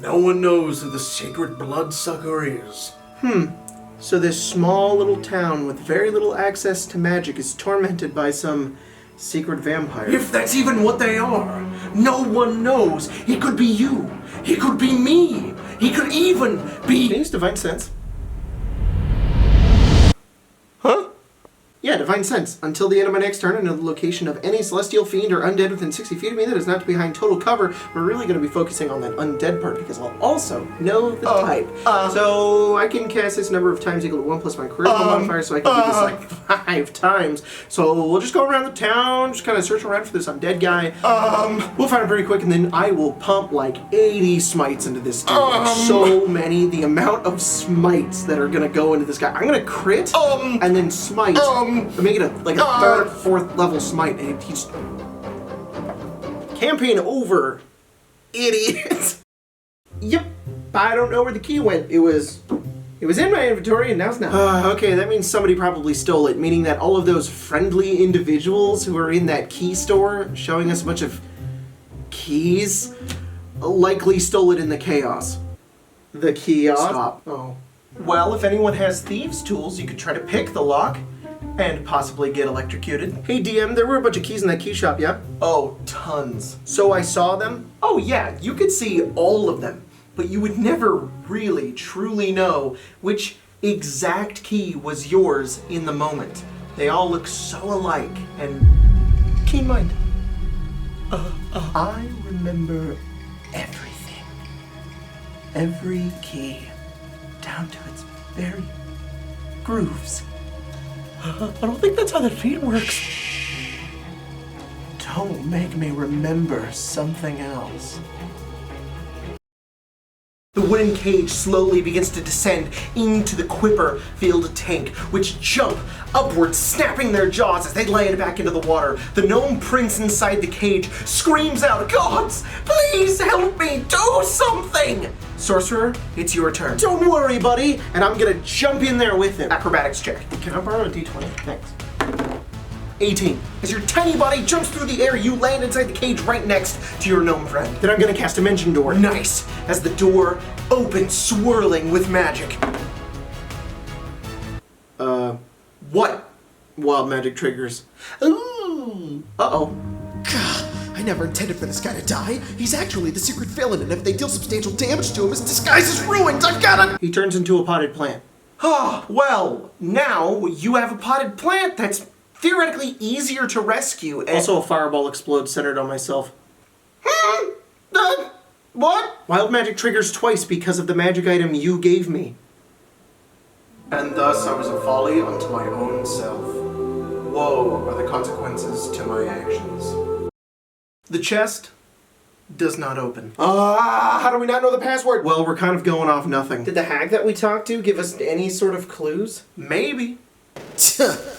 No one knows who the secret bloodsucker is. So this small little town with very little access to magic is tormented by some secret vampire. If that's even what they are, no one knows. He could be you. He could be me. He could even be... Can you use Divine Sense? Huh? Yeah, Divine Sense. Until the end of my next turn, I know the location of any celestial fiend or undead within 60 feet of me that is not behind total cover. We're really going to be focusing on that undead part because I'll also know the type. So I can cast this number of times equal to 1 plus my charisma modifier, so I can do this like 5 times. So we'll just go around the town, just kind of search around for this undead guy. We'll find him pretty quick, and then I will pump like 80 smites into this dude. Like so many. The amount of smites that are going to go into this guy. I'm going to crit and then smite. Make it a third, fourth level smite, and he's campaign over, idiot. Yep, I don't know where the key went. It was in my inventory, and now it's not. Okay, that means somebody probably stole it, meaning that all of those friendly individuals who are in that key store showing us a bunch of keys likely stole it in the chaos. The kiosk? Stop. Oh. Well, if anyone has thieves' tools, you could try to pick the lock. And possibly get electrocuted. Hey DM, there were a bunch of keys in that key shop, yeah? Oh, tons. So I saw them? Oh yeah, you could see all of them. But you would never really, truly know which exact key was yours in the moment. They all look so alike, and keen mind. I remember everything. Every key, down to its very grooves. I don't think that's how the feed works. Shh. Don't make me remember something else. The wooden cage slowly begins to descend into the Quipper-filled tank, which jump upwards, snapping their jaws as they land back into the water. The gnome prince inside the cage screams out, "Gods, please help me, do something!" Sorcerer, it's your turn. Don't worry, buddy, and I'm gonna jump in there with him. Acrobatics check. Can I borrow a d20? Thanks. 18. As your tiny body jumps through the air, you land inside the cage right next to your gnome friend. Then I'm gonna cast Dimension Door. Nice! As the door opens, swirling with magic. What? Wild magic triggers. Ooh! Uh-oh. I never intended for this guy to die. He's actually the secret villain, and if they deal substantial damage to him, his disguise is ruined. I've gotta... He turns into a potted plant. Ah, well, now you have a potted plant that's theoretically easier to rescue. And also, a fireball explodes centered on myself. What? Wild magic triggers twice because of the magic item you gave me. And thus I was a folly unto my own self. Woe are the consequences to my actions. The chest does not open. How do we not know the password? Well, we're kind of going off nothing. Did the hag that we talked to give us any sort of clues? Maybe.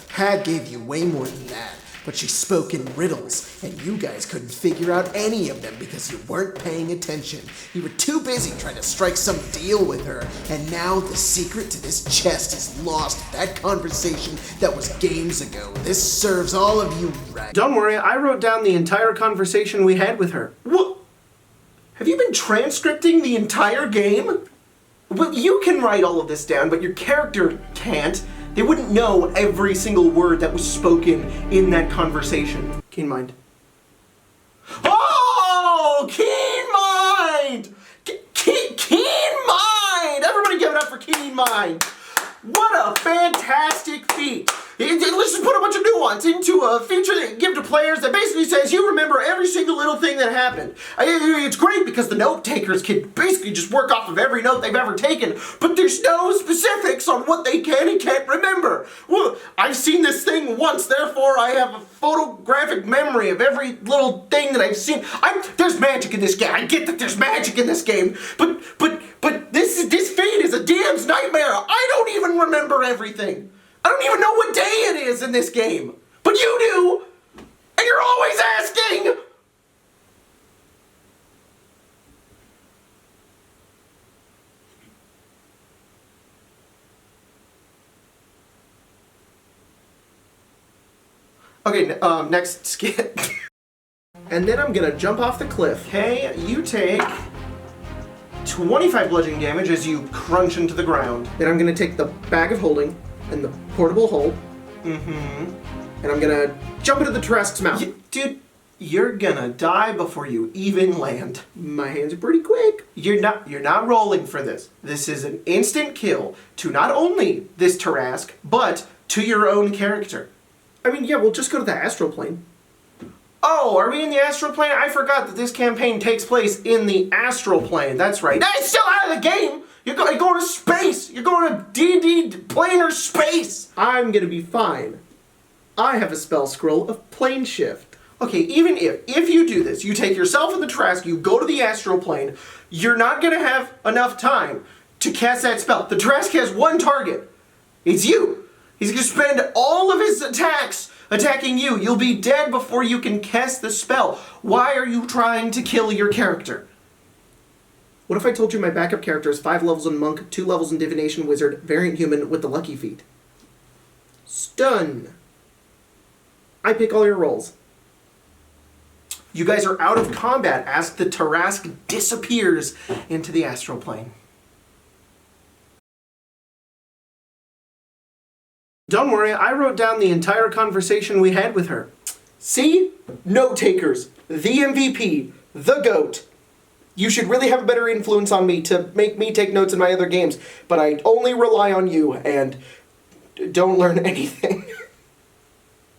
Hag gave you way more than that, but she spoke in riddles, and you guys couldn't figure out any of them because you weren't paying attention. You were too busy trying to strike some deal with her, and now the secret to this chest is lost. That conversation that was games ago. This serves all of you right. Don't worry, I wrote down the entire conversation we had with her. What? Have you been transcripting the entire game? Well, you can write all of this down, but your character can't. They wouldn't know every single word that was spoken in that conversation. Keen mind. Oh! Keen mind! Keen mind! Everybody give it up for Keen mind! What a fantastic feat! Let's just put a bunch of nuance into a feature that you give to players that basically says you remember every single little thing that happened. It's great because the note takers can basically just work off of every note they've ever taken, but there's no specifics on what they can and can't remember. Well, I've seen this thing once, therefore I have a photographic memory of every little thing that I've seen. There's magic in this game. I get that there's magic in this game, but this fate is a DM's nightmare. I don't even remember everything. I don't even know what day it is in this game. But you do! And you're always asking! Okay, next skit. And then I'm gonna jump off the cliff. Okay, you take 25 bludgeoning damage as you crunch into the ground. Then I'm gonna take the bag of holding and the portable hole. And I'm gonna jump into the Tarrasque's mouth. Dude, you're gonna die before you even land. My hands are pretty quick. You're not rolling for this. This is an instant kill to not only this Tarrasque, but to your own character. I mean, yeah, we'll just go to the astral plane. Oh, are we in the astral plane? I forgot that this campaign takes place in the astral plane. That's right. That's still out of the game! You're going to space! You're going to D&D planar space! I'm gonna be fine. I have a spell scroll of plane shift. Okay, even if you do this, you take yourself and the Tarrasque, you go to the astral plane, you're not going to have enough time to cast that spell. The Tarrasque has one target. It's you. He's going to spend all of his attacks attacking you. You'll be dead before you can cast the spell. Why are you trying to kill your character? What if I told you my backup character is 5 levels in Monk, 2 levels in Divination Wizard, Variant Human with the Lucky Feat? Stun. I pick all your rolls. You guys are out of combat as the Tarrasque disappears into the astral plane. Don't worry, I wrote down the entire conversation we had with her. See? Note takers. The MVP. The GOAT. You should really have a better influence on me to make me take notes in my other games, but I only rely on you and don't learn anything.